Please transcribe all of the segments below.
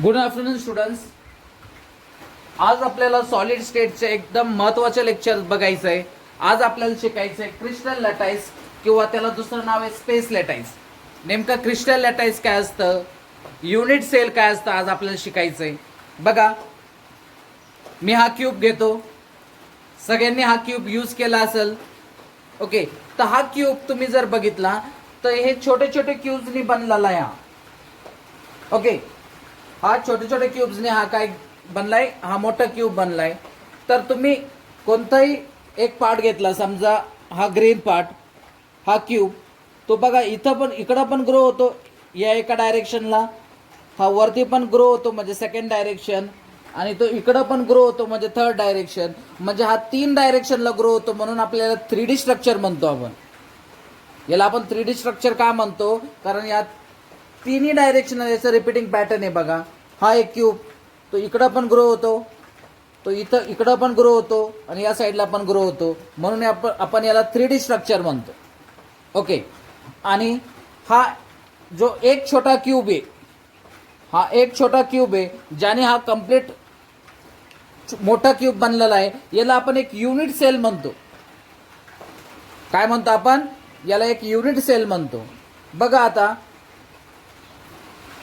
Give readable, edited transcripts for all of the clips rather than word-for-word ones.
Good afternoon students. आज आपल्याला solid स्टेटचे एकदम महत्वाचे लेक्चर बघायचं आहे. आज आपल्याला शिकायचं आहे क्रिस्टल लॅटाईस किंवा त्याला दुसरं नाव आहे स्पेस लॅटाईस. नेमकं क्रिस्टल लॅटाईस काय असतं, युनिट सेल काय असतं, आज आपल्याला शिकायचं आहे. बघा, मी हा क्यूब घेतो. सगळ्यांनी हा क्यूब यूज केला असेल. ओके, तर हा क्यूब तुम्ही जर बघितला तर हे छोटे छोटे क्यूब्सनी बनलेला आहे. ओके, हा छोटे छोटे क्यूब्सने हा काय बनलाय, हा मोठा क्यूब बनलाय. तर तुम्ही कोणताही एक पार्ट घेतला, समजा हा ग्रीन पार्ट, हा क्यूब, तो बघा इथं पण इकडं पण ग्रो होतो या एका डायरेक्शनला, हा वरती पण ग्रो होतो म्हणजे सेकंड डायरेक्शन, आणि तो इकडं पण ग्रो होतो म्हणजे थर्ड डायरेक्शन. म्हणजे हा 3 डायरेक्शनला ग्रो होतो, म्हणून आपल्याला 3D स्ट्रक्चर म्हणतो आपण. याला आपण 3D स्ट्रक्चर का म्हणतो, कारण या तिन्ही डायरेक्शन याचं रिपीटिंग पॅटर्न आहे. बघा, हा एक क्यूब, तो इकडं पण ग्रो होतो, तो इकडं पण ग्रो होतो, आणि या साईडला पण ग्रो होतो, म्हणून आपण याला 3D स्ट्रक्चर म्हणतो. ओके, आणि हा जो एक छोटा क्यूब आहे, हा एक छोटा क्यूब आहे ज्याने हा कंप्लीट मोठा क्यूब बनलेला आहे, याला आपण एक युनिट सेल म्हणतो. काय म्हणतो आपण याला? एक युनिट सेल म्हणतो. बघा आता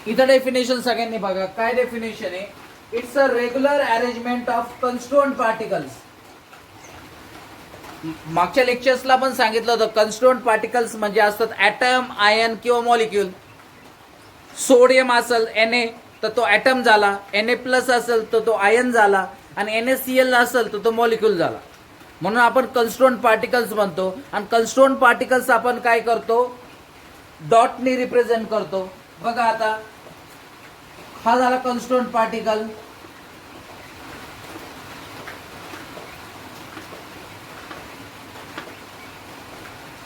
इथं डेफिनेशन सगळ्यांनी बघा, काय डेफिनेशन आहे. It's a regular arrangement of constituent particles. मागच्या लेक्चर्सला पण सांगितलं होतं, कन्स्टिट्यूएंट पार्टिकल्स म्हणजे असतात ॲटम, आयन किंवा मॉलिक्यूल. सोडियम असेल Na तर तो ॲटम झाला, Na+ असेल तर तो आयन झाला, आणि NaCl असेल तर तो मॉलिक्यूल झाला. म्हणून आपण कन्स्टिट्यूएंट पार्टिकल्स म्हणतो. आणि कन्स्टिट्यूएंट पार्टिकल्स आपण काय करतो, डॉटनी रिप्रेझेंट करतो. बघा आता हा झाला कन्स्टिट्यूएंट पार्टिकल.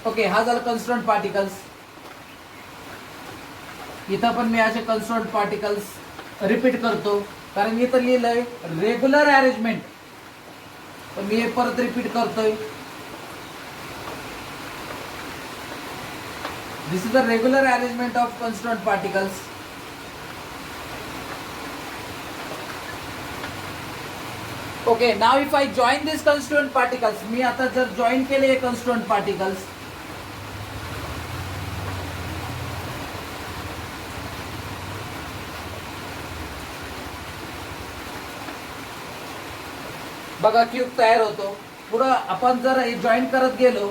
ओके, हा झाला कन्स्टिट्यूएंट पार्टिकल्स. इथं पण मी असे कन्स्टिट्यूएंट पार्टिकल्स रिपीट करतो, कारण इथं लिहिलंय रेग्युलर अरेंजमेंट, तर मी हे परत रिपीट करतोय. This is the regular arrangement of constituent particles. Okay, now if I join this constituent particles, मी आता जर जॉईन केले हे कन्स्टिट्यूएंट पार्टिकल्स, बघा क्यूब तयार होतो. पुढं आपण जर हे जॉईन करत गेलो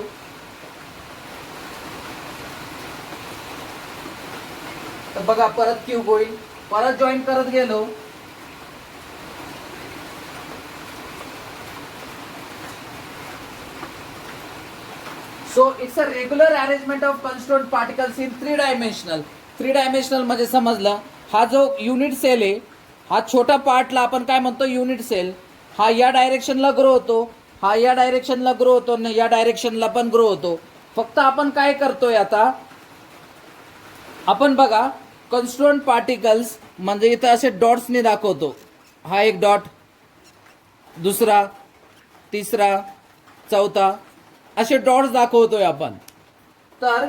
तर बघा परत क्यूब होईल. परत जॉईन करत गेलो so it's a regular arrangement of constituent particles in 3 dimensional. 3 dimensional म्हणजे समजला, हा जो युनिट सेल आहे, हा छोटा पार्टला आपण काय म्हणतो, युनिट सेल. हा या डायरेक्शनला ग्रो होतो, हा या डायरेक्शनला ग्रो होतो, आणि या डायरेक्शनला पण ग्रो होतो. फक्त आपण काय करतोय आता, आपण बघा कन्स्टिट्यूएंट पार्टिकल्स म्हणजे इथं असे डॉट्सने दाखवतो. हा एक डॉट, दुसरा, तिसरा, चौथा, असे डॉट्स दाखवतोय आपण. तर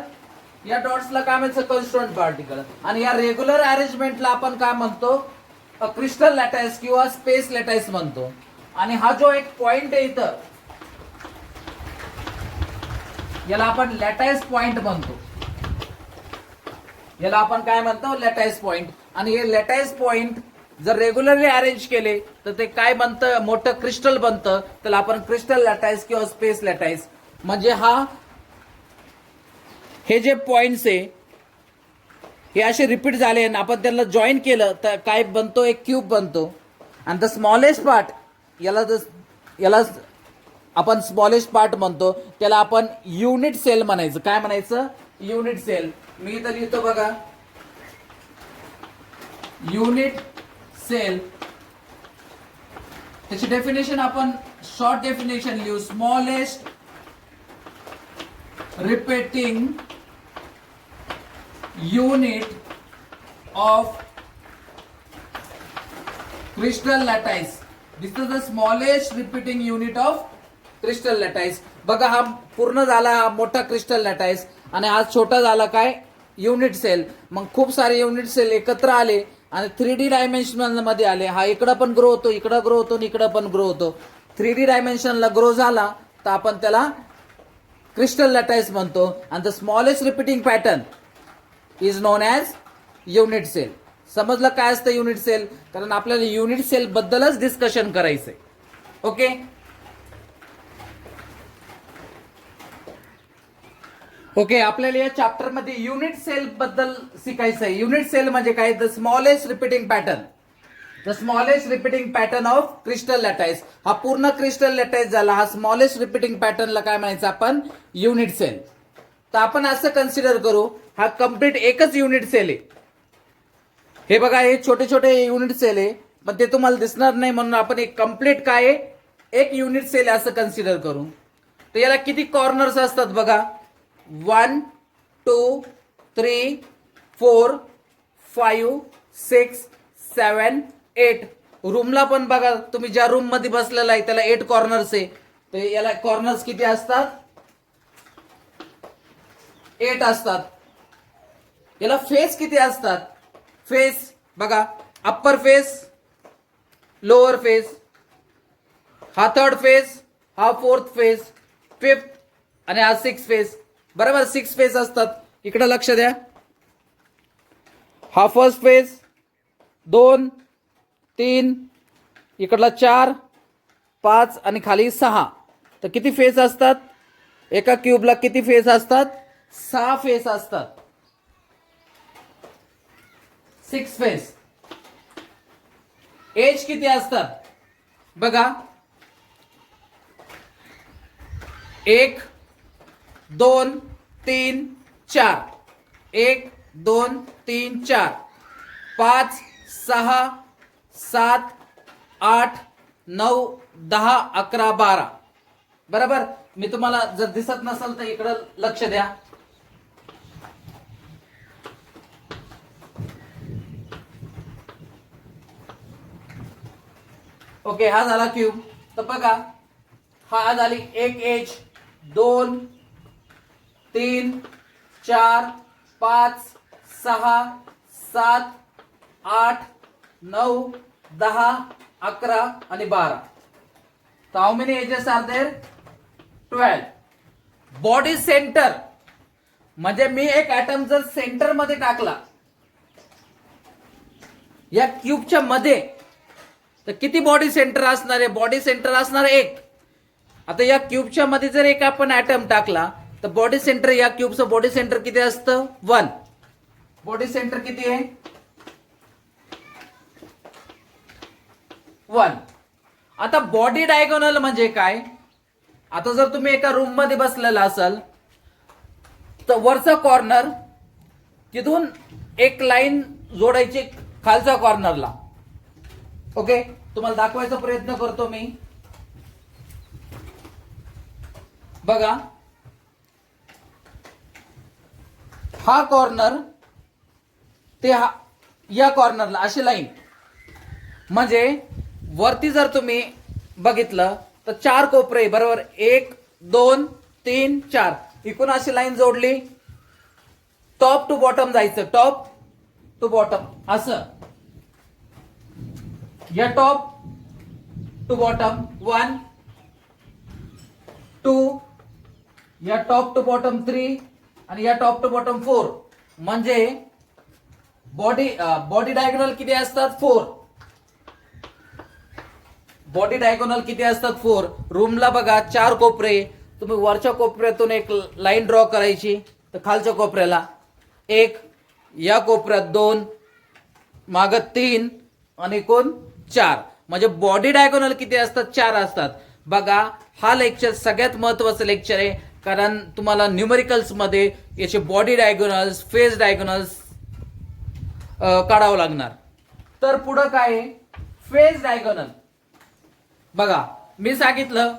या डॉट्सला काय म्हणतो, कन्स्टिट्यूएंट पार्टिकल. आणि या रेग्युलर अरेंजमेंटला आपण काय म्हणतो, क्रिस्टल लॅटाईस किंवा स्पेस लॅटाईस म्हणतो. आणि हा जो एक पॉइंट आहे इथं, याला आपण लॅटाईस पॉइंट म्हणतो. याला आपण काय म्हणतो, लॅटाईस पॉइंट. आणि हे लॅटाईस पॉइंट जर रेग्युलरली अरेंज केले तर ते काय बनतं, मोठं क्रिस्टल बनतं. त्याला आपण क्रिस्टल लॅटाईस किंवा स्पेस लॅटाईस. म्हणजे हे जे पॉइंट्स आहे हे असे रिपीट झाले आणि आपण त्याला जॉईन केलं तर काय बनतो, एक क्यूब बनतो. आणि द स्मॉलेस्ट पार्ट, याला आपण स्मॉलेस्ट पार्ट म्हणतो, त्याला आपण युनिट सेल म्हणायचं. काय म्हणायचं, युनिट सेल. मी इथं लिहितो बघा, युनिट सेल. त्याची डेफिनेशन आपण शॉर्ट डेफिनेशन लिहू, smallest repeating unit of crystal lattice. This is the smallest repeating unit of crystal lattice. बघा, हा पूर्ण झाला हा मोठा क्रिस्टल लॅटाईस, आणि हा छोटा झाला काय, युनिट सेल. मग खूप सारे युनिट सेल एकत्र आले आणि 3D डायमेन्शनल मध्ये आले, हा इकडं पण ग्रो होतो, इकडं ग्रो होतो, इकडं पण ग्रो होतो. 3D डायमेन्शनला ग्रो झाला तर आपण त्याला क्रिस्टल लॅटाईस म्हणतो. आणि the smallest repeating pattern is known as unit cell. समजलं काय असतं युनिट सेल? कारण आपल्याला युनिट सेल बद्दलच डिस्कशन करायचंय. ओके, ओके, आपल्याला या चॅप्टर मध्ये युनिट सेल बद्दल शिकायचं आहे. युनिट सेल म्हणजे काय? The smallest repeating pattern, the smallest repeating pattern of crystal lattice. हा पूर्ण क्रिस्टल लॅटाईस झाला. हा स्मॉलेस्ट रिपीटिंग पॅटर्नला काय म्हणायचं आपण? Unit cell. तर आपण असं कन्सिडर करू, हा कम्प्लीट एकच युनिट सेल आहे. हे बघा, हे छोटे छोटे युनिट सेल आहे, पण ते तुम्हाला दिसणार नाही म्हणून आपण एक कम्प्लीट काय आहे, एक युनिट सेल असं कन्सिडर करू. तर याला किती कॉर्नर्स असतात बघा? 1 2 3 4 5 6 7 8. रूमला पण बघा, तुम्ही ज्या रूम मध्ये बसलेला आहे त्याला 8 कॉर्नर्स आहे. तर याला कॉर्नर्स किती असतात? 8 असतात. याला फेस किती असतात? फेस बघा, अप्पर फेस, लोअर फेस, हा 3rd फेस, हा 4th फेस, 5th आणि हा 6th फेस. बरोबर, 6 फेस असतात. इकडे लक्ष द्या, हा 1st फेस, 2 3, इकडला 4 5 आणि खाली 6. तर किती फेस असतात? एका क्यूबला किती फेस असतात? 6 फेस असतात. 6 फेस. एज किती असतात बघा? 1 2 3 4, 1 2 3 4, 5 6 7 8 9 10 11 12. बरोबर. मी तुम्हाला जर दिसत नसेल तर इकडं लक्ष द्या. ओके, हा झाला क्यूब. तर बघा, हा झाली एक एज, 2 3 4 5 6 7 8 9 10 11 आणि 12. तर how many edges are there? 12. Body centre म्हणजे मी एक ऍटम जर सेंटर मध्ये टाकला या क्यूबच्या मध्ये, तर किती बॉडी सेंटर असणार आहे? बॉडी सेंटर असणार 1. आता या क्यूबच्या मध्ये जर एक आपण ऍटम टाकला तर बॉडी सेंटर, या क्यूबचं बॉडी सेंटर किती असतं? 1. बॉडी सेंटर किती आहे? 1. आता बॉडी डायगोनल म्हणजे काय? आता जर तुम्ही एका रूम मध्ये बसलेला असाल तर वरचा कॉर्नर तिथून एक लाईन जोडायची खालच्या कॉर्नरला. ओके, तुम्हाला दाखवायचा प्रयत्न करतो मी. बघा, हा कॉर्नर ते या कॉर्नरला अशी लाईन, म्हणजे वरती जर तुम्ही बघितलं तर 4 कोपरे, बरोबर, 1 2 3 4, इकडून अशी लाईन जोडली, टॉप टू बॉटम जायचं, टॉप टू बॉटम असं. या टॉप टू बॉटम 1 2, या टॉप टू बॉटम 3 आणि या टॉप टू बॉटम 4. म्हणजे बॉडी डायगोनल किती असतात? 4. बॉडी डायगोनल किती असतात? 4. रूमला बघा 4 कोपरे, तुम्ही वरच्या कोपऱ्यातून एक लाईन ड्रॉ करायची, तर खालच्या कोपऱ्याला 1, या कोपऱ्यात 2, माग 3 आणि कोण 4. म्हणजे बॉडी डायगोनल किती असतात? 4 असतात. बघा, हा लेक्चर सगळ्यात महत्वाचं लेक्चर आहे, कारण तुम्हाला न्यूमेरिकल्स मध्ये याचे बॉडी डायगोनल्स, फेस डायगोनल्स काढावं लागणार. तर पुढं काय आहे? Face diagonal. बघा, मी सांगितलं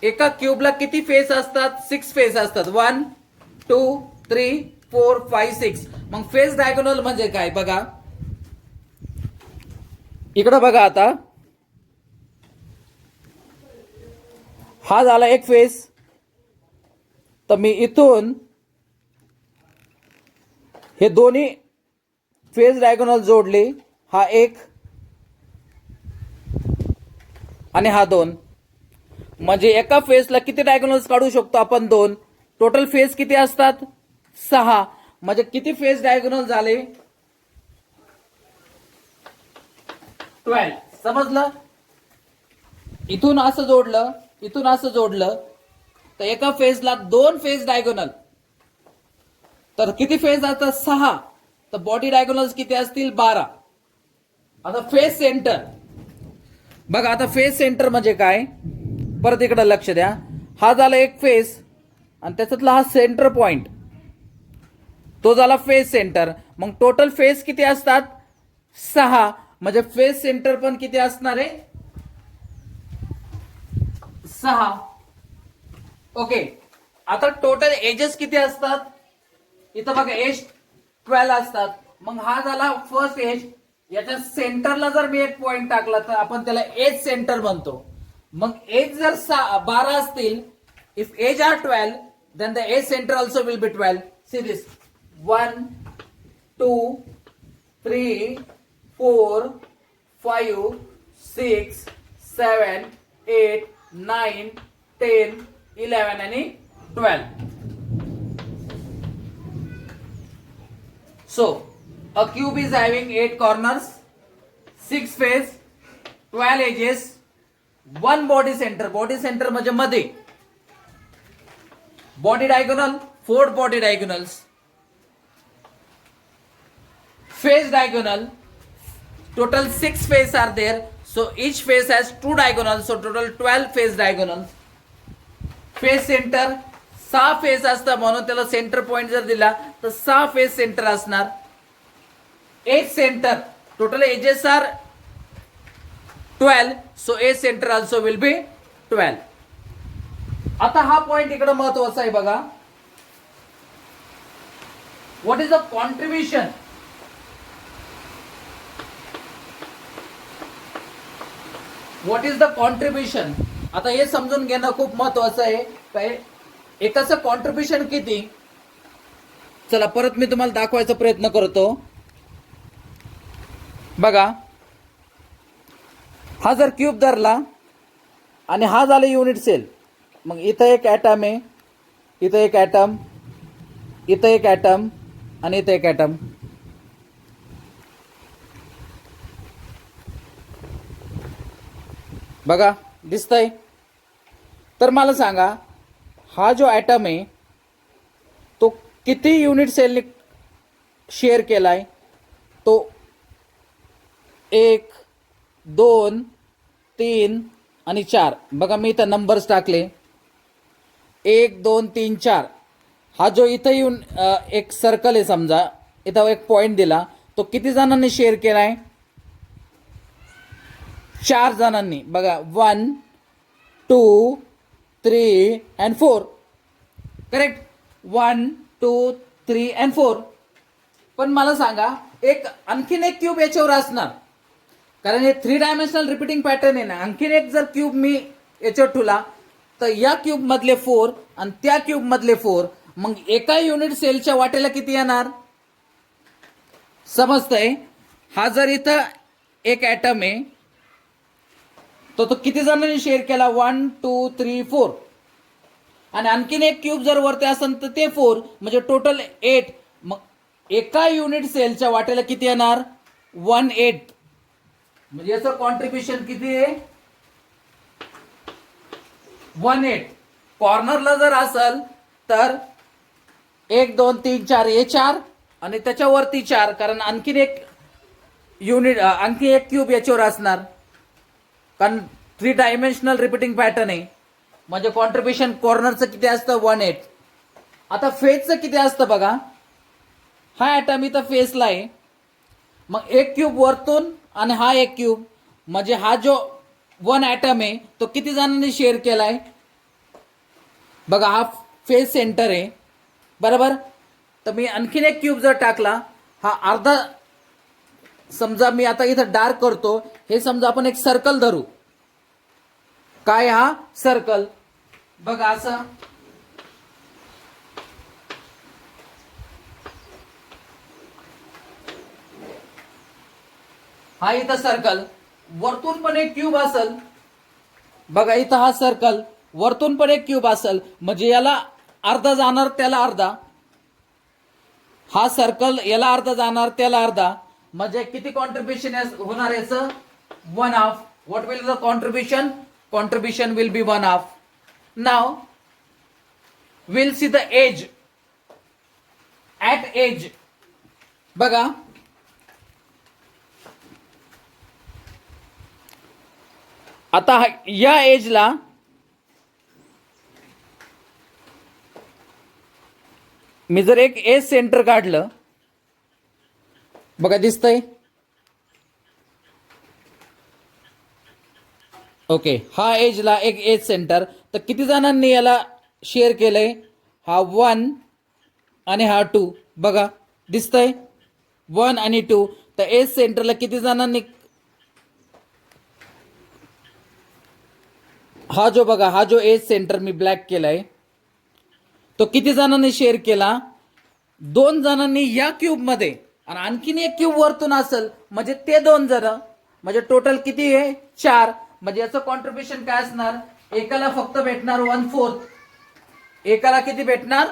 एका क्यूबला किती फेस असतात? 6 फेस असतात. 1 2 3 4 5 6. मग फेस डायगोनल म्हणजे काय? बघा इकडं बघा, आता हा झाला एक फेस, तर मी इथून हे दोन्ही फेस डायगोनल जोडले हा 1 आणि हा 2. म्हणजे एका फेजला किती डायगोनल्स काढू शकतो आपण? 2. टोटल फेज किती असतात? 6. म्हणजे किती फेज डायगोनल झाले? 12. समजलं? इथून असं जोडलं, इथून असं जोडलं, तर एका फेजला 2 फेज डायगोनल. तर किती फेज असतात? 6. तर बॉडी डायगोनल्स किती असतील? 12. आता फेज सेंटर बघा. आता फेज सेंटर म्हणजे काय? परत इकडे लक्ष द्या. हा झाला एक फेज आणि त्याच्यातला हा सेंटर पॉइंट, तो झाला फेज सेंटर. मग टोटल फेज किती असतात? 6. म्हणजे फेज सेंटर पण किती असणार आहे? 6. ओके. आता टोटल एजेस किती असतात? इथं बघा एज 12 असतात. मग हा झाला फर्स्ट एज. याच्या सेंटरला जर मी एक पॉइंट टाकला तर आपण त्याला एज सेंटर म्हणतो. मग एज जर 12 असतील, if edge are 12, then the age center also will be 12. See this: 1, 2, 3, 4, 5, 6, 7, 8, 9, 10, 11 आणि 12. So a cube is having 8 corners, 6 face, 12 edges, 1 body center. Body center म्हणजे मध्ये. Body diagonal, 4 body diagonals. Face diagonal, total 6 faces are there. So each face has 2 diagonals. So total 12 face diagonals. Face center 6 face असतात म्हणून त्याला centre point जर दिला तर 6 face centre असणार. Edge centre, total edges are 12. So edge centre also will be 12. आता हा point इकडे महत्वाचा आहे बघा. What is the contribution? What is the contribution? आता हे समजून घेणं खूप महत्वाचं आहे. काय एकाचं कॉन्ट्रीब्युशन किती? चला परत मी तुम्हाला दाखवायचा प्रयत्न करतो. बघा, हा जर क्यूब धरला आणि हा झाला युनिट सेल, मग इथं एक ॲटम आहे, इथं एक ॲटम, इथं एक ॲटम आणि इथं एक ॲटम. बघा दिसतंय? तर मला सांगा, हा जो ॲटम आहे तो किती युनिट सेलने शेअर केलाय? तो 1, 2, 3 आणि 4. बघा मी इथं नंबर्स टाकले. 1, 2, 3, 4. हा जो इथं येऊन एक सर्कल आहे समजा, इथं एक पॉइंट दिला, तो किती जणांनी शेअर केलाय? 4 जणांनी. बघा 1, 2, 3 and 4. करेक्ट? 1, 2, 3 and 4. पण मला सांगा, एक आणखीन एक क्यूब याच्यावर असणार, कारण हे 3 डायमेन्शनल रिपीटिंग पॅटर्न आहे ना. आणखीन एक जर क्यूब मी याच्यावर ठेवला तर या क्यूब मधले 4 आणि त्या क्यूब मधले 4, मग एका युनिट सेलच्या वाटेला किती येणार? समजतंय? हा जर इथं एक ॲटम आहे तो किती जणांनी शेअर केला? 1, 2, 3, 4. आणि आणखीन एक क्यूब जर वरती असेल तर ते 4, म्हणजे टोटल 8. मग एका युनिट सेलच्या वाटेला किती येणार? 1/8. म्हणजे याचं कॉन्ट्रीब्युशन किती आहे? 1/8. कॉर्नरला जर असेल तर 1, 2, 3, 4 हे 4 आणि त्याच्यावरती 4, कारण आणखीन एक युनिट, आणखी एक क्यूब याच्यावर असणार, कारण 3 डायमेन्शनल रिपीटिंग पॅटर्न आहे. म्हणजे कॉन्ट्रीब्युशन कॉर्नरचं किती असतं? 1/8. आता फेसचं किती असतं बघा. हा ॲटम इथं फेसला आहे, मग एक क्यूब वरतून आणि हा एक क्यूब, म्हणजे हा जो 1 ॲटम आहे तो किती जणांनी शेअर केलाय? बघा हा फेस सेंटर आहे, बरोबर? तर मी आणखीन एक क्यूब जर टाकला, हा अर्धा, समजा मी आता इथं डार्क करतो, हे समजा आपण एक सर्कल धरू. काय हा सर्कल? बघा असं हा इथं सर्कल, वरतून पण एक क्यूब असेल बघा, इथं हा सर्कल, वरतून पण एक क्यूब असेल, म्हणजे याला अर्धा जाणार त्याला अर्धा, हा सर्कल याला अर्धा जाणार त्याला अर्धा, म्हणजे किती कॉन्ट्रीब्युशन होणार याचं? 1/2. What will the contribution? Contribution will be 1/2. Now will see the edge, at edge बघा, आता या एजला मी जर एक एज सेंटर काढलं बघा, दिसतंय? ओके, हा एजला एक एज सेंटर, तर किती जणांनी याला शेअर केलंय? हा 1 आणि हा 2 बघा, दिसतंय? 1 आणि 2. तर एज सेंटरला किती जणांनी, हा जो बघा, हा जो एज सेंटर मी ब्लॅक केलाय, तो किती जणांनी शेअर केला? 2 जणांनी या क्यूब मध्ये, आणि आणखीन एक क्यूब वरतून असेल म्हणजे ते 2 जण, म्हणजे टोटल किती आहे? 4. म्हणजे याचं कॉन्ट्रीब्युशन काय असणार? एकाला फक्त भेटणार 1/4, एकाला किती भेटणार?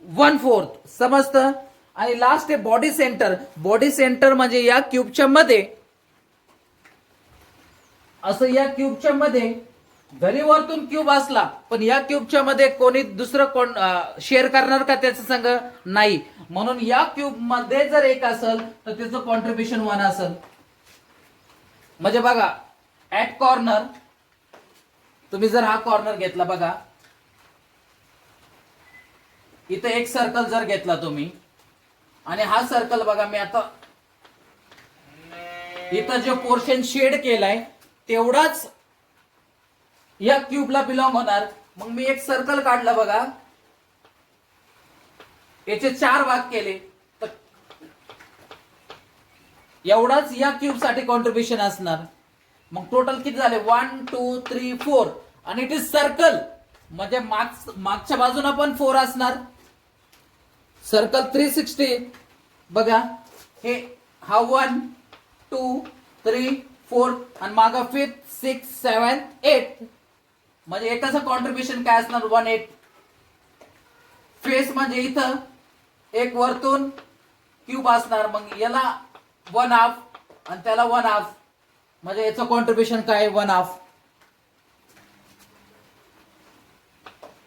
1/4. समजतं? आणि लास्ट आहे बॉडी सेंटर. बॉडी सेंटर म्हणजे या क्यूबच्या मध्ये, असं या क्यूबच्या मध्ये जरी वरतून क्यूब असला पण या क्यूबच्या मध्ये कोणी दुसरं कोण शेअर करणार का त्याचं संग? नाही. म्हणून या क्यूब मध्ये जर एक असेल तर त्याचं कॉन्ट्रीब्युशन 1 असेल. म्हणजे बघा, ऍट कॉर्नर, तुम्ही जर हा कॉर्नर घेतला बघा, इथं एक सर्कल जर घेतला तुम्ही, आणि हा सर्कल बघा, मी आता इथं जो पोर्शन शेड केलाय तेवढाच या क्यूबला बिलॉंग होणार. मग मी एक सर्कल काढलं बघा, याचे 4 भाग केले, तर एवढाच या क्यूब साठी कॉन्ट्रीब्युशन असणार. मग टोटल किती झाले? 1 2 3 4, आणि इट इज सर्कल, म्हणजे मागच्या बाजूला पण 4 असणार. सर्कल 360 बघा, हे हा 1 2 3 4 आणि मागा 5 6 7 8, म्हणजे एकाचं कॉन्ट्रीब्युशन काय असणार? 1/8. फेस म्हणजे इथं एक वरतून क्यूब असणार, मग याला 1/2 आणि त्याला 1/2, म्हणजे याचं कॉन्ट्रीब्युशन काय? 1/2.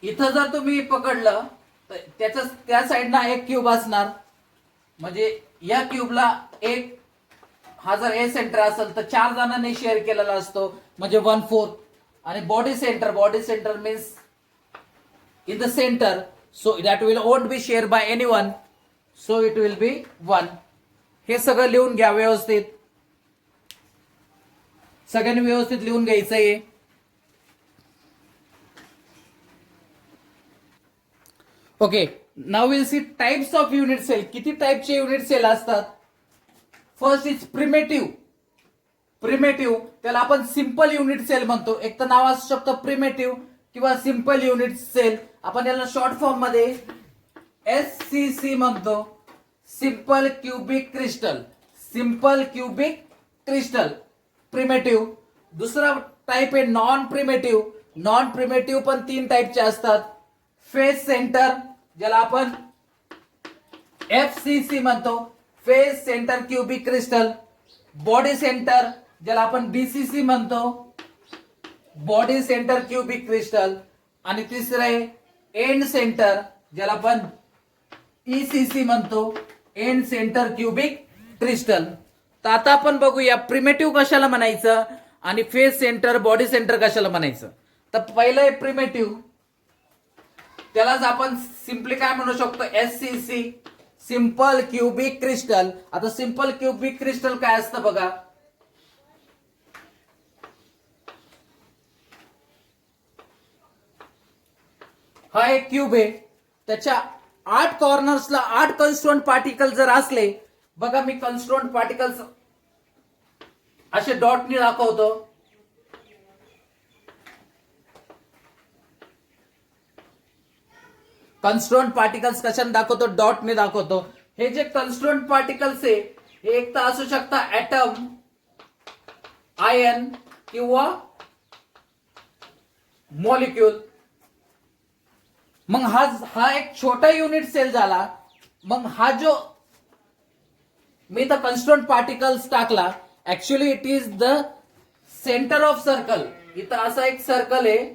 इथं जर तुम्ही पकडलं तर त्याच्या त्या साईडला एक क्यूब असणार, म्हणजे या क्यूबला एक, हा जर ए सेंटर असेल तर 4 जणांनी शेअर केलेला असतो, म्हणजे 1/4. आणि body centre means in the center, so that will won't be shared by anyone, so it will be 1. हे सगळं लिहून घ्या व्यवस्थित, सगळ्यांनी व्यवस्थित लिहून घ्यायचंय. Okay, now will see types of unit cell. किती टाइपचे युनिट सेल असतात? First is primitive. त्याला आपण सिंपल युनिट सेल म्हणतो. एक तर नाव असू शकतं प्रिमेटिव्ह किंवा सिंपल युनिट सेल. आपण याला शॉर्ट फॉर्म मध्ये SCC म्हणतो, सिंपल क्यूबिक क्रिस्टल. प्रिमेटिव्ह. दुसरा टाइप आहे नॉन प्रिमेटिव्ह पण 3 टाइपचे असतात. फेस सेंटर, ज्याला आपण FCC म्हणतो, face centre cubic crystal. Body centre, ज्याला आपण BCC म्हणतो, बॉडी सेंटर क्यूबिक क्रिस्टल. आणि तिसरं आहे एंड सेंटर, ज्याला आपण ECC म्हणतो, एंड सेंटर क्यूबिक क्रिस्टल. तर आता आपण बघूया प्रिमेटिव्ह कशाला म्हणायचं आणि फेस सेंटर बॉडी सेंटर कशाला म्हणायचं. तर पहिलं आहे प्रिमेटिव्ह, त्यालाच आपण सिंपली काय म्हणू शकतो? SCC, simple cubic crystal. आता सिंपल क्यूबिक क्रिस्टल काय असतं बघा, हा एक क्यूब आहे, त्याच्या 8 कॉर्नर्सला 8 कन्स्टिट्यूएंट पार्टिकल जर असले बघा, मी कन्स्टिट्यूएंट पार्टिकल्स असे डॉटनी दाखवतो. कन्स्टिट्यूएंट पार्टिकल्स कशाने दाखवतो? डॉटने दाखवतो. हे जे कन्स्टिट्यूएंट पार्टिकल्स आहे हे एक तर असू शकता ऍटम, आयन किंवा मॉलिक्यूल. मग हा एक छोटा युनिट सेल झाला. मग हा जो मी द कॉन्स्टंट पार्टिकल्स टाकला, actually it is the centre of circle. इथं असा एक सर्कल आहे,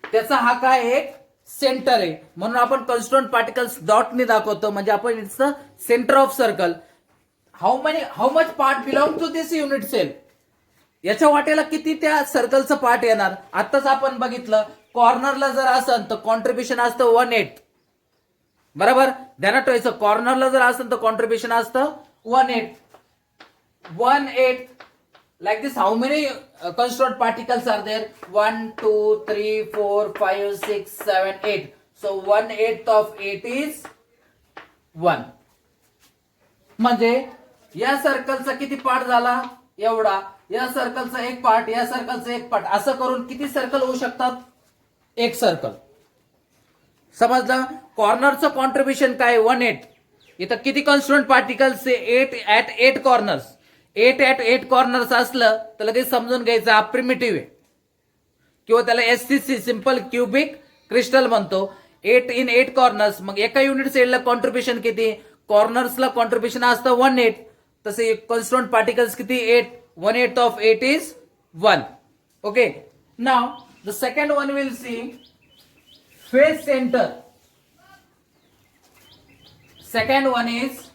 त्याचा हा काय एक सेंटर आहे, म्हणून आपण कॉन्स्टंट पार्टिकल्स डॉटने दाखवतो, म्हणजे आपण it's the centre of circle. How much part belong to this unit cell. याच्या वाटेला किती त्या सर्कलचं पार्ट येणार. आताच आपण बघितलं, कॉर्नरला जर असेल तर कॉन्ट्रीब्युशन असतं 1/8. बरोबर, ध्यानात ठेवायचं. कॉर्नरला जर असेल तर कॉन्ट्रीब्युशन असतं 1/8. 1/8. Like this, how many constant particles are there? 1, 2, 3, 4, 5, 6, 7, 8. So 1/8 of 8 is 1. म्हणजे या सर्कलचा किती पार्ट झाला? एवढा. या सर्कलचा एक पार्ट, या सर्कलचा एक पार्ट, असं करून किती सर्कल होऊ शकतात? एक सर्कल. समजलं? कॉर्नरचं कॉन्ट्रीब्युशन काय? 1/8. इथं किती constant particles? 8 at 8 corners. 8 at 8 corners असलं तर लगेच समजून घ्यायचं हा प्रिमिटिव्ह आहे, किंवा त्याला SCC सिंपल क्युबिक क्रिस्टल म्हणतो. 8 in 8 कॉर्नर्स. मग एका युनिट सेलला कॉन्ट्रीब्युशन किती? कॉर्नर्सला कॉन्ट्रीब्युशन असतं 1/8. तसे कॉन्स्टंट पार्टिकल्स किती? 8. 1/8 of 8 is 1. Okay. Now the second one we'll see phase center. Second one is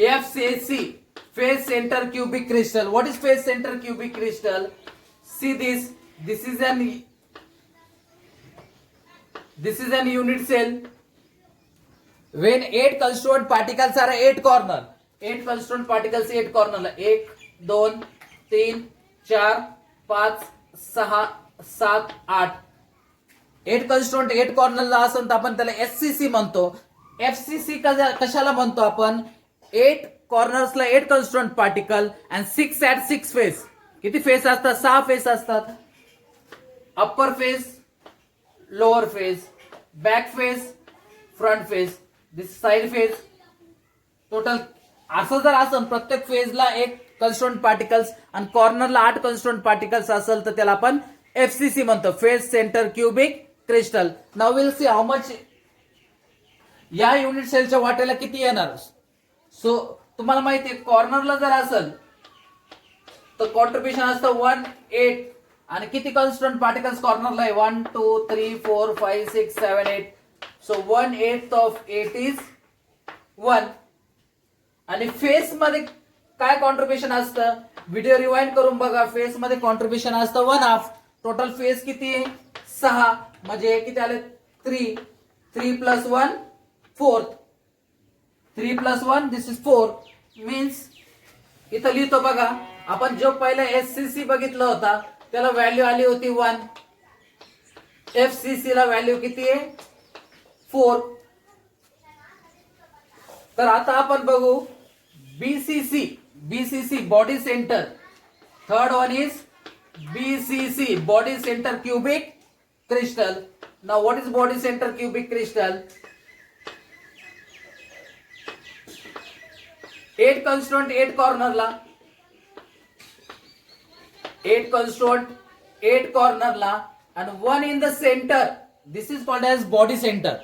FCC. Phase center cubic crystal. What is phase center cubic crystal? See this. This is an unit cell. When 8 constituent particles are 8 corner. 8 constituent particles 8 corner. 1, 2, 3, 4, 5, 6, 7, 8. 8 constituent 8 corner असेल तर आपण त्याला SCC म्हणतो. FCC कशाला म्हणतो आपण? 8 कॉर्नर्सला 8 constant particle and 6 at 6 face. किती फेस असतात? 6 फेस असतात. Upper face, lower face, back face, front face, this side face. Total असं जर असेल प्रत्येक फेजला एक कॉन्स्टंट पार्टिकल्स आणि कॉर्नरला 8 कॉन्स्टंट पार्टिकल्स असेल तर त्याला आपण FCC म्हणतो, phase centre cubic crystal. Now will C how much या युनिट सेलच्या वाटेला किती येणार. सो तुम्हाला माहिती आहे, कॉर्नरला जर असेल तर कॉन्ट्रीब्युशन असतं 1/8. आणि किती कॉन्स्टंट पार्टिकल्स कॉर्नरला आहे? 1, 2, 3, 4, 5, 6, 7, 8. So 1/8 of 8 is 1. आणि फेस मध्ये काय कॉन्ट्रीब्युशन असतं? व्हिडिओ रिवाइंड करून बघा. फेस मध्ये कॉन्ट्रीब्युशन असतं 1/2. टोटल फेस किती आहे? 6. म्हणजे किती आले? 3. 3 plus 1 4. 3 plus 1 this is 4. Means इथं लिहितो बघा. आपण जो पहिला SCC बघितला होता त्याला व्हॅल्यू आली होती 1. FCC ला व्हॅल्यू किती आहे? 4. तर आता आपण बघू BCC body centre. Third one is BCC body centre cubic crystal. Now what is body centre cubic crystal? 8 constant 8 कॉर्नरला, 8 constant 8 कॉर्नरला and 1 in the center. This is called as body center.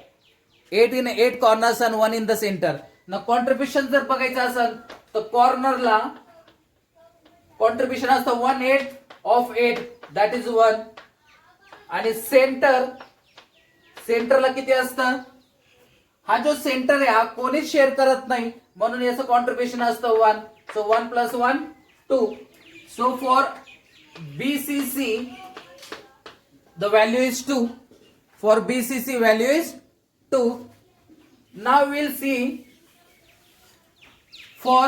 8 in 8 corners and 1 in the center. ना contribution जर बघायचं असेल तर कॉर्नरला contribution असतं 1/8 of 8 that is 1. आणि सेंटरला किती असतं? हा जो सेंटर आहे हा कोणीच शेअर करत नाही, म्हणून याचं कॉन्ट्रीब्युशन असतं 1. So 1 plus 1 2. So for BCC the value is 2. For BCC value is 2. Now we'll see for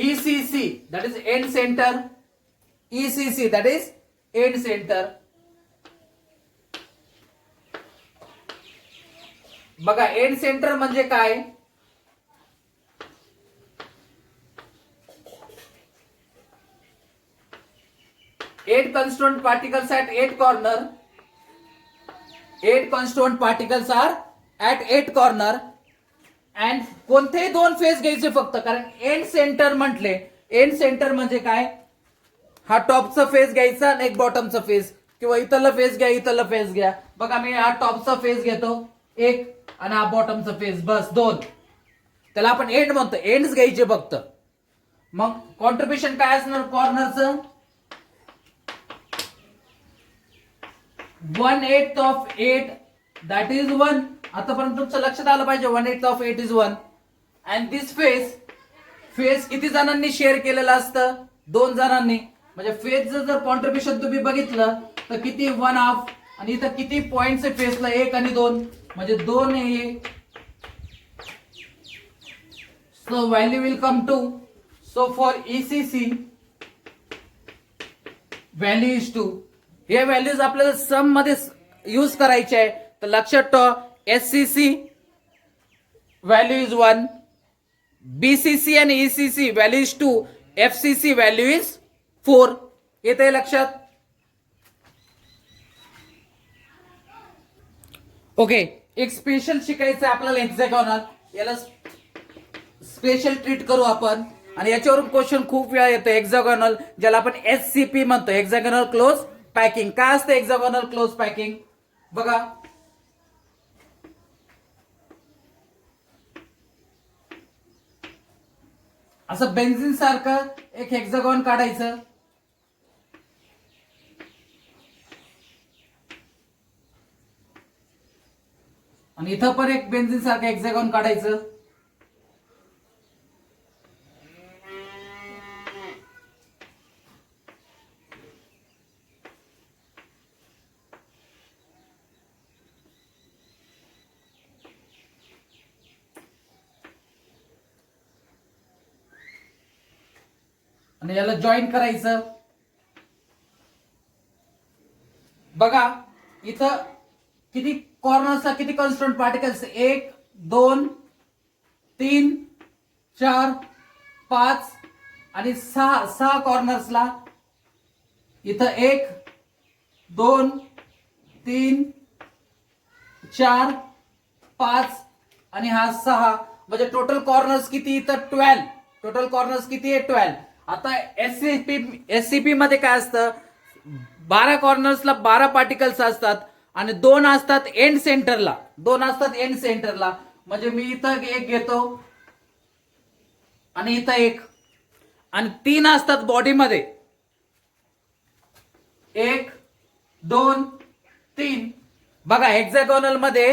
ECC, that is end center. ECC, that is end center. बघा एंड सेंटर म्हणजे काय? At constituent particles at 8 corner. 8 constituent particles are at 8 corner. And कोणतेही दोन face घ्यायचे फक्त, कारण end centre म्हटले end centre म्हणजे काय, हा टॉपचा फेस घ्यायचा आणि एक बॉटमचा फेस, किंवा इथला फेस घ्या इथला फेस घ्या. बघा मी हा टॉपचा फेस घेतो एक आणि हा बॉटमचा फेस, बस दोन. त्याला आपण एंड म्हणतो, एंड्स घ्यायचे फक्त. मग कॉन्ट्रीब्युशन काय असणार कॉर्नरचं, 1/8 ऑफ 8 दॅट इज 1. आतापर्यंत तुमचं लक्षात आलं पाहिजे 1/8 of 8 is 1. And this face किती जणांनी शेअर केलेलं असतं, 2 जणांनी. म्हणजे फेसचं जर कॉन्ट्रीब्युशन तुम्ही बघितलं तर किती 1/2, आणि इथं किती पॉइंट्स आहे फेसला, 1 आणि 2, म्हणजे 2 आहे. So value will come two, so for ECC value is 2. हे व्हॅल्यूज आपल्याला सम मध्ये यूज करायचे आहे. तर लक्षात ठेवा, SCC व्हॅल्यू इज 1, BCC आणि ECC value is 2, FCC value is 4. येते लक्षात. ओके, एक स्पेशल शिकायचं आहे आपल्याला हेक्सागोनल. याला स्पेशल ट्रीट करू आपण, आणि याच्यावरून क्वेश्चन खूप वेळा येतो. हेक्सागोनल ज्याला आपण SCP म्हणतो, हेक्सागोनल क्लोज पॅकिंग. काय असतं हेक्सागोनल क्लोज पॅकिंग, बघा. असं बेन्झिन सारखं एक हेक्सागोन काढायचं, आणि इथं पण एक बेन्झिन सारखं हेक्सागोन काढायचं. आणि याला जॉईन करायचं. बघा इथं किती कॉर्नर्सला किती कॉन्स्टंट पार्टिकल्स, 1 2 3 4 5 आणि 6 कॉर्नर्सला. इथं 1 2 3 4 5 आणि हा 6, म्हणजे टोटल कॉर्नर्स किती इथं 12. टोटल कॉर्नर्स किती आहे 12. आता SCP मध्ये काय असतं, 12 कॉर्नर्सला 12 पार्टिकल्स असतात, आणि 2 असतात एंड सेंटरला, 2 असतात एंड सेंटरला. म्हणजे मी इथं एक घेतो आणि इथं एक, आणि 3 असतात बॉडीमध्ये, 1 2 3. बघा हेक्सागोनल मध्ये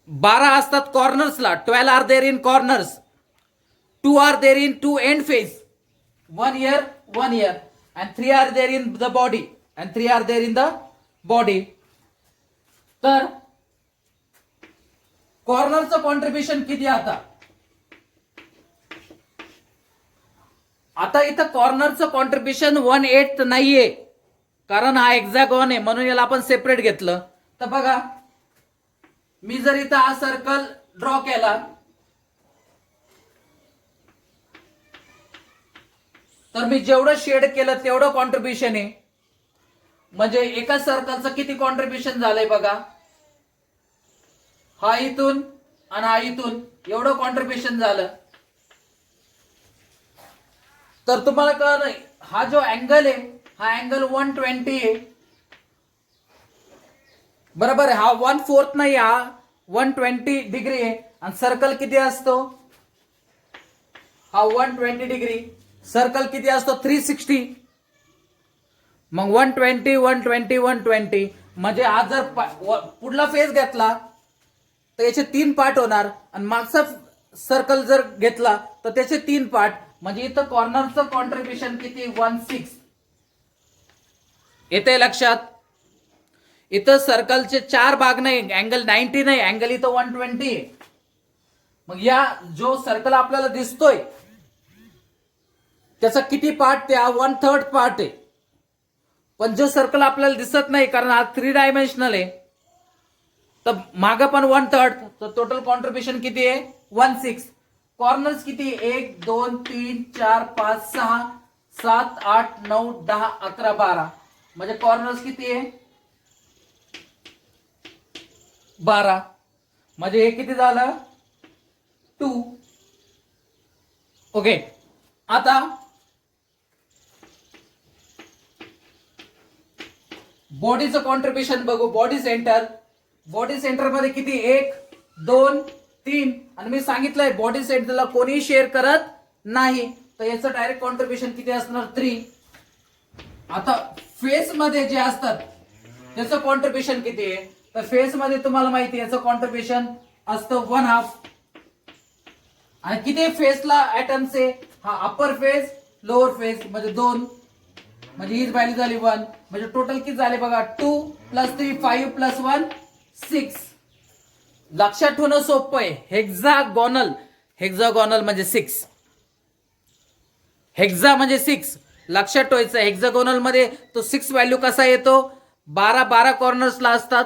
12 असतात कॉर्नर्सला, 12 are there in corners, 2 are there in 2 end face, 1 here, 1 here, and 3 are there in the body, and 3 are there in the body. तर कॉर्नरचं कॉन्ट्रीब्युशन किती आता इथं कॉर्नरचं कॉन्ट्रीब्युशन 1/8 नाहीये, कारण हा हेक्सागोन आहे म्हणून याला आपण सेपरेट घेतलं. तर बघा मी जर इथं हा सर्कल ड्रॉ केला, तर मी जेवढं शेड केलं तेवढं कॉन्ट्रीब्युशन आहे. म्हणजे एका सर्कलचं किती कॉन्ट्रीब्युशन झालंय बघा, हा इथून आणि हा इथून एवढं कॉन्ट्रीब्युशन झालं. तर तुम्हाला कळलं, हा जो अँगल आहे हा अँगल 120 आहे, बरोबर आहे. हा 1/4 नाही, हा 120 डिग्री आहे. आणि सर्कल किती असतो, हा 120 डिग्री. सर्कल किती असतो 360. मग 120 120 120, म्हणजे आज जर पुढला फेस घेतला तर याचे 3 पार्ट होणार, आणि मागचा सर्कल जर घेतला तर त्याचे 3 पार्ट. म्हणजे इथं कॉर्नरचं कॉन्ट्रीब्युशन किती 16. येते लक्षात. इथं सर्कलचे 4 भाग नाही, अँगल 90 नाही, अँगल इथं 120 आहे. मग या जो सर्कल आपल्याला दिसतोय त्याचा किती पार्ट, त्या 1/3 पार्ट आहे. पण जो सर्कल आपल्याला दिसत नाही कारण हा 3 डायमेन्शनल आहे, तर मागं पण 1/3. तर टोटल कॉन्ट्रीब्युशन किती आहे 16. कॉर्नर्स किती 1 2 3 4 5 6 7 8 9 10 11 12, म्हणजे कॉर्नर्स किती आहे 12. म्हणजे हे किती झालं 2. ओके, आता बॉडीचं कॉन्ट्रीब्युशन बघू. बॉडी सेंटर मध्ये किती, 1 2 3, आणि मी सांगितलंय बॉडी सेंटरला कोणी शेअर करत नाही, तर याचं डायरेक्ट कॉन्ट्रीब्युशन किती असणार, 3. आता फेस मध्ये जे असतात त्याचं कॉन्ट्रीब्युशन किती आहे, तर फेस मध्ये तुम्हाला माहिती आहे याचं कॉन्ट्रीब्युशन असतं 1/2. आणि किती फेसला ऍटम्स आहे, हा अपर फेस लोअर फेस म्हणजे 2, म्हणजे हीच व्हॅल्यू झाली 1, म्हणजे टोटल किती झाले बघा, 2 + 3 5 + 1 6. लक्षात ठेवणं सोपं आहे. हेक्सागोनल म्हणजे 6. हेक्सा म्हणजे 6 लक्षात ठेवायचं. हेक्सागोनल मध्ये तो 6 व्हॅल्यू कसा येतो, 12 कॉर्नर्सला असतात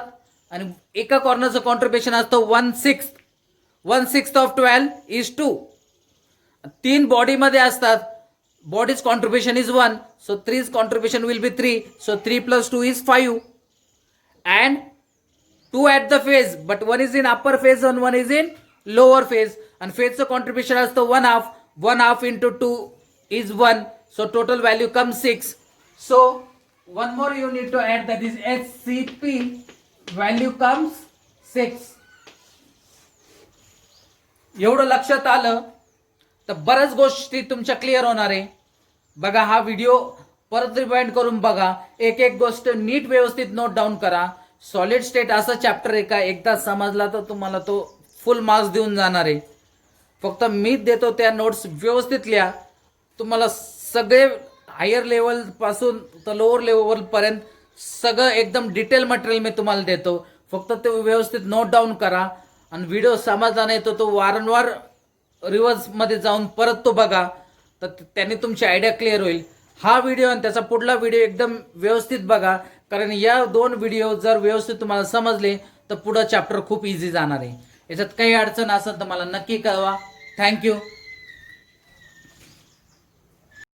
आणि एका कॉर्नरचं कॉन्ट्रीब्युशन असतं 1/6. 1/6 ऑफ 12 इज 2. 3 बॉडी मध्ये असतात, body's contribution is 1, so 3's contribution will be 3, so 3 + 2 is 5, and 2 at the face, but one is in upper phase and one is in lower phase, and phase contribution as the 1/2 into 2 is 1, so total value comes 6. So one more you need to add, that is HCP, value comes 6. एवढं लक्षात आलं तर बऱ्याच गोष्टी तुमच्या clear होणार आहे. बघा हा व्हिडिओ परत रिवाइंड करून बघा, एक एक गोष्ट नीट व्यवस्थित नोट डाऊन करा. सॉलिड स्टेट असा चॅप्टर आहे का एकदा समजला तर तुम्हाला तो फुल मार्क्स देऊन जाणार आहे. फक्त मी देतो त्या नोट्स व्यवस्थित लिहा. तुम्हाला सगळे हायर लेवल पासून तर लोअर लेवल पर्यंत सगळं एकदम डिटेल मटेरियल मी तुम्हाला देतो. फक्त ते व्यवस्थित नोट डाऊन करा आणि व्हिडिओ समजला नाही तो वारंवार रिव्हर्स मध्ये जाऊन परत तो बघा, तर त्याने तुमची आयडिया क्लिअर होईल. हा व्हिडिओ आणि त्याचा पुढला व्हिडिओ एकदम व्यवस्थित बघा, कारण या 2 व्हिडिओ जर व्यवस्थित तुम्हाला समजले तर पुढं चॅप्टर खूप इझी जाणार आहे. याच्यात काही अडचण असेल तर मला नक्की कळवा. थँक्यू.